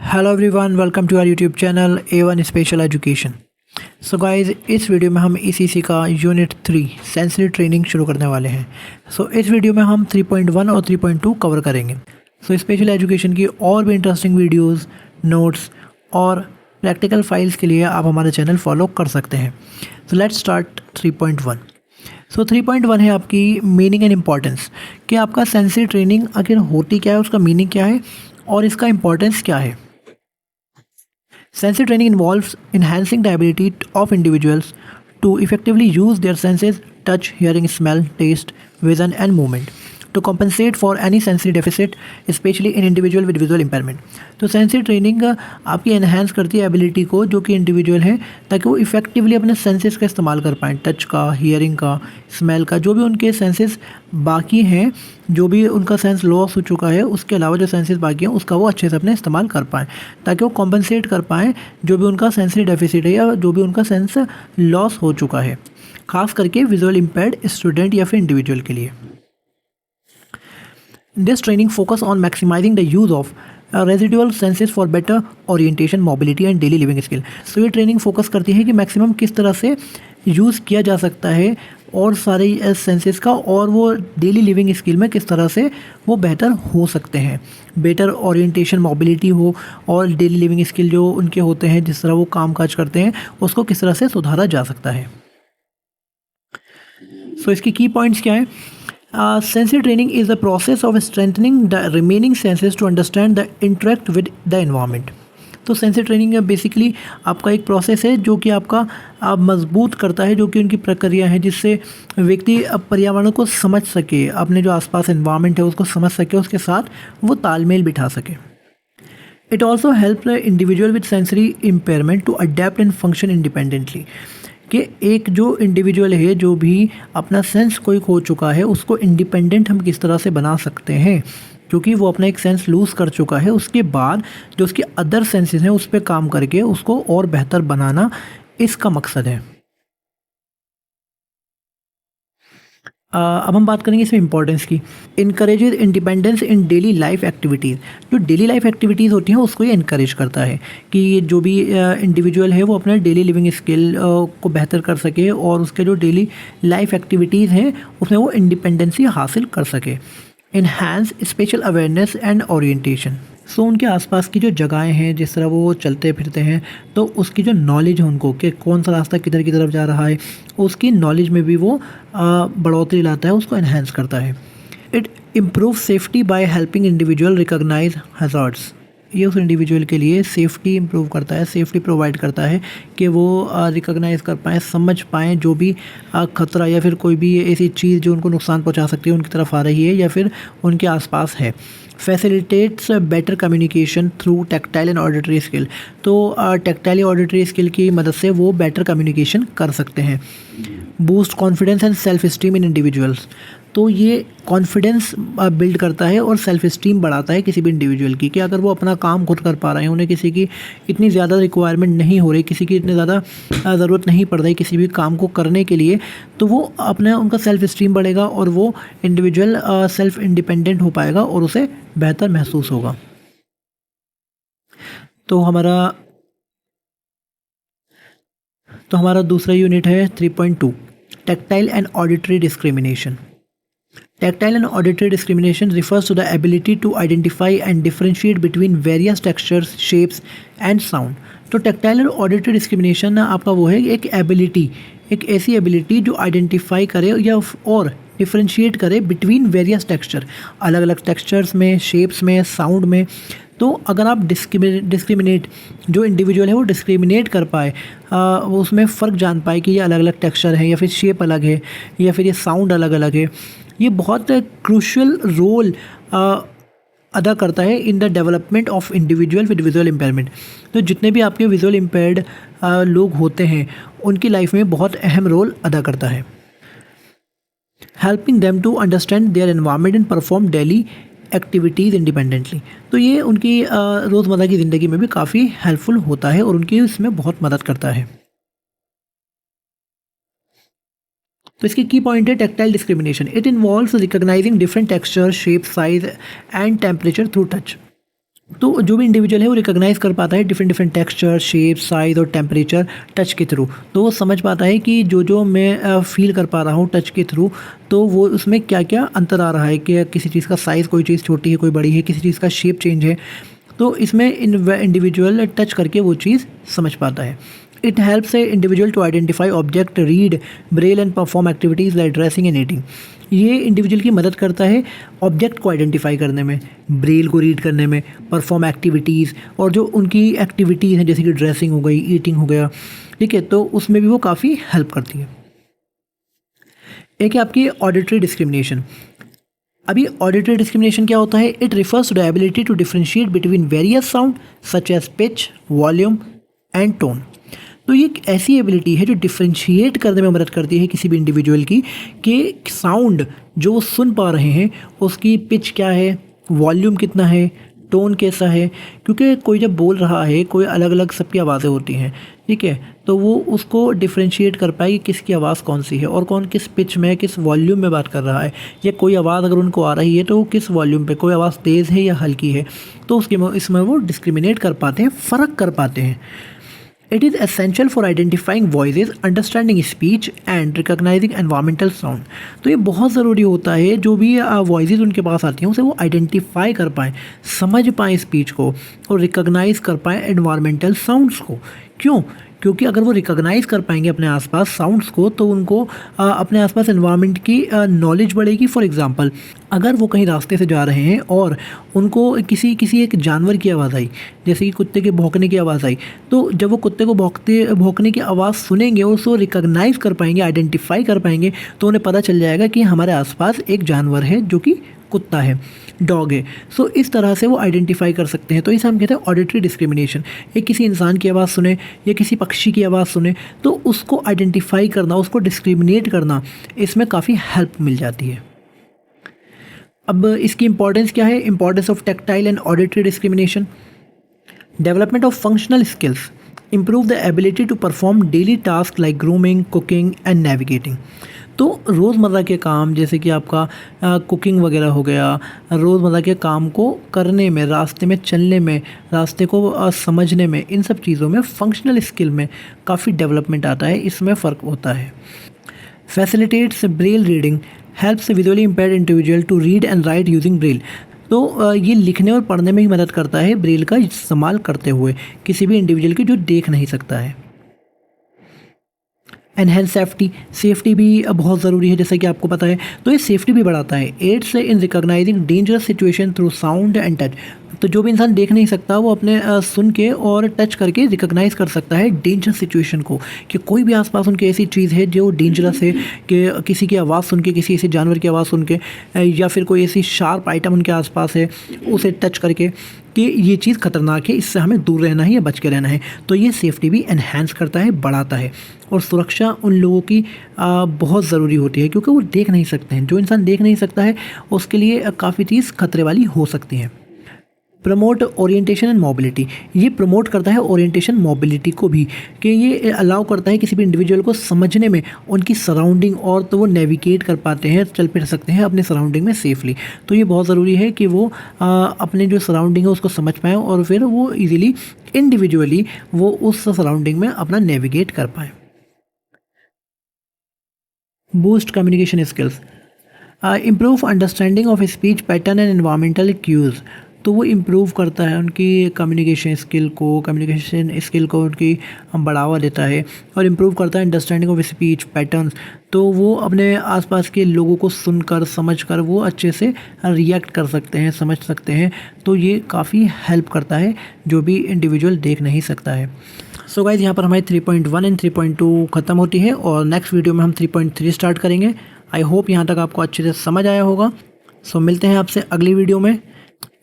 Hello everyone, welcome to our YouTube channel A1 special education. So guys, इस video में हम ECC का unit 3 sensory training शुरू करने वाले हैं। इस वीडियो में हम 3.1 और 3.2 कवर करेंगे। स्पेशल एजुकेशन की और भी इंटरेस्टिंग वीडियोस, नोट्स और प्रैक्टिकल फाइल्स के लिए आप हमारे चैनल फॉलो कर सकते हैं। Let's start 3.1। 3.1 है आपकी मीनिंग एंड इम्पॉर्टेंस, कि आपका सेंसरी ट्रेनिंग आखिर होती क्या है, उसका मीनिंग क्या है और इसका इम्पॉर्टेंस क्या है। Sensory training involves enhancing the ability of individuals to effectively use their senses touch, hearing, smell, taste, vision, and movement to compensate for any sensory deficit, especially in individual with visual impairment. तो sensory training आपकी enhance करती है ability को, जो कि individual है, ताकि वो इफेक्टिवली अपने सेंसेस का इस्तेमाल कर पाएँ, टच का, हियरिंग का, स्मेल का, जो भी उनके सेंसेस बाकी हैं, जो भी उनका सेंस लॉस हो चुका है, उसके अलावा जो सेंसेस बाकी हैं उसका वो अच्छे से अपने इस्तेमाल कर पाएँ, ताकि वो कॉम्पनसेट कर पाएँ जो भी उनका सेंसरी डेफिसिट है या जो भी उनका सेंस लॉस हो चुका है, खास करके विजुअल इम्पेयर्ड स्टूडेंट या फिर इंडिविजुअल के लिए। This training focus on maximizing the use of residual senses for better orientation, mobility and daily living skill। ये ट्रेनिंग फोकस करती है कि मैक्सिमम किस तरह से यूज़ किया जा सकता है और सारे सेंसेस का, और वो डेली लिविंग स्किल में किस तरह से वो बेहतर हो सकते हैं। बेटर ओरिएंटेशन, मोबिलिटी हो और डेली लिविंग स्किल जो उनके होते हैं, जिस तरह वो काम काज करते हैं, उसको किस तरह से सुधारा जा सकता है। इसकी की पॉइंट्स क्या है? Sensory training is the process of strengthening the remaining senses to understand the interact with the environment। Sensory training basically आपका एक प्रोसेस है जो कि आपका मजबूत करता है, जो कि उनकी प्रक्रिया है, जिससे व्यक्ति पर्यावरण को समझ सके, अपने जो आसपास एनवायरनमेंट है उसको समझ सके, उसके साथ वो तालमेल बिठा सके। It also help the individual with sensory impairment to adapt and function independently, कि एक जो इंडिविजुअल है जो भी अपना सेंस कोई खो चुका है, उसको इंडिपेंडेंट हम किस तरह से बना सकते हैं, क्योंकि वो अपना एक सेंस लूज़ कर चुका है। उसके बाद जो उसके अदर सेंसेस हैं उस पर काम करके उसको और बेहतर बनाना इसका मकसद है। अब हम बात करेंगे इसमें इंपॉर्टेंस की। Encourages independence in daily life activities. जो डेली लाइफ एक्टिविटीज़ होती हैं उसको ये इनकरेज करता है कि जो भी इंडिविजुअल है वो अपने डेली लिविंग स्किल को बेहतर कर सके और उसके जो डेली लाइफ एक्टिविटीज़ हैं उसमें वो इंडिपेंडेंसी हासिल कर सके। Enhance special awareness and orientation. उनके आसपास की जो जगहें हैं, जिस तरह वो चलते फिरते हैं, तो उसकी जो नॉलेज है उनको, कि कौन सा रास्ता किधर की तरफ जा रहा है, उसकी नॉलेज में भी वो बढ़ोतरी लाता है, उसको एनहेंस करता है। It improve safety by helping individual recognize hazards. ये उस इंडिविजुअल के लिए सेफ्टी इम्प्रूव करता है, सेफ्टी प्रोवाइड करता है कि वो रिकॉग्नाइज़ कर पाएँ, समझ पाएँ जो भी खतरा या फिर कोई भी ऐसी चीज़ जो उनको नुकसान पहुंचा सकती है उनकी तरफ आ रही है या फिर उनके आसपास है। Facilitates better communication through tactile and auditory skill. Tactile या ऑडिटरी स्किल की मदद से वो बेटर कम्युनिकेशन कर सकते हैं। Boost confidence and self esteem in individuals. ये कॉन्फिडेंस बिल्ड करता है और सेल्फ स्टीम बढ़ाता है किसी भी इंडिविजुअल की, कि अगर वो अपना काम खुद कर पा रहे हैं, उन्हें किसी की इतनी ज़्यादा रिक्वायरमेंट नहीं हो रही, किसी की इतनी ज़्यादा ज़रूरत नहीं पड़ रही किसी भी काम को करने के लिए, तो वो अपना उनका सेल्फ स्टीम बढ़ेगा और वो इंडिविजुअल सेल्फ इंडिपेंडेंट हो पाएगा और उसे बेहतर महसूस होगा। हमारा दूसरा यूनिट है 3.2 tactile and auditory discrimination. Tactile and auditory discrimination refers to the ability to identify and differentiate between various textures, shapes and sound। Tactile और ऑडिटरी डिस्क्रिमिनेशन आपका वो है एक एबिलिटी, एक ऐसी एबिलिटी जो आइडेंटिफाई करे या और डिफ्रेंशिएट करे बिटवीन वेरियस टेक्सचर, अलग अलग टेक्सचर्स में, शेप्स में, साउंड में। अगर आप डिस्क्रिमिनेट, जो इंडिविजुअल है वो डिस्क्रिमिनेट कर पाए, वो उसमें फ़र्क जान पाए कि ये अलग अलग टेक्सचर है या फिर शेप अलग है या फिर ये साउंड अलग अलग है, ये बहुत क्रूशियल रोल अदा करता है in the development of individual with visual impairment. जितने भी आपके विजुअल इम्पेयर्ड लोग होते हैं उनकी लाइफ में बहुत अहम रोल अदा करता है। Helping them to understand their environment and perform daily activities independently. ये उनकी रोज़मर्रा की ज़िंदगी में भी काफ़ी हेल्पफुल होता है और उनकी इसमें बहुत मदद करता है। इसकी की पॉइंट है tactile discrimination. It involves recognising different texture, shape, size and temperature through touch. तो जो भी इंडिविजुअल है वो रिकॉग्नाइज़ कर पाता है different different texture, shape, size और टेम्परेचर टच के थ्रू। तो वो समझ पाता है कि जो मैं फ़ील कर पा रहा हूँ टच के थ्रू, तो वो उसमें क्या-क्या अंतर आ रहा है कि किसी चीज़ का साइज़, कोई चीज़ छोटी है, कोई बड़ी है, किसी चीज़ का शेप चेंज है। तो इसमें इंडिविजुअल टच करके वो चीज़ समझ पाता है। It helps a individual to identify object, read braille and perform activities like dressing and eating. ये इंडिविजुअल की मदद करता है ऑब्जेक्ट को आइडेंटिफाई करने में, ब्रेल को रीड करने में, परफॉर्म एक्टिविटीज़, और जो उनकी एक्टिविटीज़ हैं जैसे कि ड्रेसिंग हो गई, ईटिंग हो गया, ठीक है, तो उसमें भी वो काफ़ी हेल्प करती है। एक है आपकी ऑडिटरी डिस्क्रिमिनेशन। अभी ऑडिटरी डिस्क्रिमिनेशन क्या होता है? It refers to the ability to differentiate between various sound such as pitch, volume and tone. तो ये एक ऐसी एबिलिटी है जो डिफरेंशिएट करने में मदद करती है किसी भी इंडिविजुअल की, कि साउंड जो वो सुन पा रहे हैं उसकी पिच क्या है, वॉल्यूम कितना है, टोन कैसा है। क्योंकि कोई जब बोल रहा है, कोई अलग अलग सबकी आवाज़ें होती हैं, ठीक है, तो वो उसको डिफरेंशिएट कर पाए कि किसकी आवाज़ कौन सी है और कौन किस पिच में, किस वॉल्यूम में बात कर रहा है, या कोई आवाज़ अगर उनको आ रही है तो वो किस वॉल्यूम पे, कोई आवाज़ तेज़ है या हल्की है, तो इसमें वो डिस्क्रिमिनेट कर पाते हैं, फ़र्क कर पाते हैं। It is essential for identifying voices, understanding speech and recognizing environmental sound। तो ये बहुत ज़रूरी होता है जो भी वॉइसेस उनके पास आती हैं उसे वो आइडेंटिफाई कर पाएँ, समझ पाएँ स्पीच को और रिकॉग्नाइज़ कर पाएँ एनवायरमेंटल साउंड्स को। क्यों? क्योंकि अगर वो रिकॉग्नाइज़ कर पाएंगे अपने आसपास साउंड्स को, तो उनको अपने आसपास एनवायरनमेंट की नॉलेज बढ़ेगी। फॉर एग्जांपल, अगर वो कहीं रास्ते से जा रहे हैं और उनको किसी एक जानवर की आवाज़ आई, जैसे कि कुत्ते के भौंकने की आवाज़ आई, तो जब वो कुत्ते को भौंकने की आवाज़ सुनेंगे और उसको रिकॉग्नाइज़ कर पाएंगे, आइडेंटिफाई कर पाएंगे, तो उन्हें पता चल जाएगा कि हमारे आसपास एक जानवर है जो कि कुत्ता है, डॉग है। सो इस तरह से वो आइडेंटिफाई कर सकते हैं। तो इसे हम कहते हैं ऑडिटरी डिस्क्रिमिनेशन। एक किसी इंसान की आवाज़ सुने या किसी पक्षी की आवाज़ सुने, तो उसको आइडेंटिफाई करना, उसको डिस्क्रिमिनेट करना, इसमें काफ़ी हेल्प मिल जाती है। अब इसकी इंपॉर्टेंस क्या है? Importance of tactile and auditory discrimination. Development of functional skills, improve the ability to perform daily tasks like grooming, cooking and navigating। तो रोज़मर्रा के काम जैसे कि आपका कुकिंग वगैरह हो गया, रोज़मर्रा के काम को करने में, रास्ते में चलने में, रास्ते को समझने में, इन सब चीज़ों में फंक्शनल स्किल में काफ़ी डेवलपमेंट आता है, इसमें फ़र्क होता है। Facilitates braille reading, helps visually impaired individual to read and write using braille. तो ये लिखने और पढ़ने में ही मदद करता है ब्रेल का इस्तेमाल करते हुए किसी भी इंडिविजुअल की जो देख नहीं सकता है। एनहेंस सेफ्टी भी बहुत ज़रूरी है, जैसे कि आपको पता है। तो ये सेफ्टी भी बढ़ाता है। Aids in recognizing dangerous situation through sound and touch. तो जो भी इंसान देख नहीं सकता वो अपने सुन के और टच करके रिकॉग्नाइज कर सकता है डेंजरस सिचुएशन को, कि कोई भी आसपास उनकी ऐसी चीज़ है जो डेंजरस है, कि किसी की आवाज़ सुन के, किसी ऐसे जानवर की आवाज़ सुन के, या फिर कोई ऐसी शार्प आइटम उनके आसपास है, उसे टच करके कि ये चीज़ ख़तरनाक है, इससे हमें दूर रहना है या बच के रहना है। तो ये सेफ्टी भी एनहांस करता है, बढ़ाता है। और सुरक्षा उन लोगों की बहुत ज़रूरी होती है, क्योंकि वो देख नहीं सकते हैं। जो इंसान देख नहीं सकता है उसके लिए काफ़ी चीज़ खतरे वाली हो सकती हैं। प्रमोट ओरिएंटेशन एंड मोबिलिटी, ये प्रमोट करता है ओरिएंटेशन मोबिलिटी को भी, कि ये अलाउ करता है किसी भी इंडिविजुअल को समझने में उनकी सराउंडिंग, और तो वो नेविगेट कर पाते हैं, चल फिर सकते हैं अपने सराउंडिंग में सेफली। तो ये बहुत ज़रूरी है कि वो अपने जो सराउंडिंग है उसको समझ पाएँ और फिर वो ईज़िली इंडिविजुअली वो उस सराउंडिंग में अपना नेविगेट कर पाएँ। Boost communication skills, improve understanding of speech pattern and environmental cues. तो वो इम्प्रूव करता है उनकी कम्युनिकेशन स्किल को उनकी बढ़ावा देता है, और इम्प्रूव करता है अंडरस्टैंडिंग ऑफ स्पीच पैटर्न्स। तो वो अपने आसपास के लोगों को सुनकर, समझकर वो अच्छे से रिएक्ट कर सकते हैं, समझ सकते हैं। तो ये काफ़ी हेल्प करता है जो भी इंडिविजुअल देख नहीं सकता है। सो गाइज़, यहाँ पर हमारी 3.1 एंड 3.2 ख़त्म होती है, और नेक्स्ट वीडियो में हम 3.3 स्टार्ट करेंगे। आई होप यहाँ तक आपको अच्छे से समझ आया होगा। सो मिलते हैं आपसे अगली वीडियो में।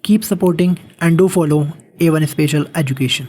Keep supporting and do follow A1 Special Education।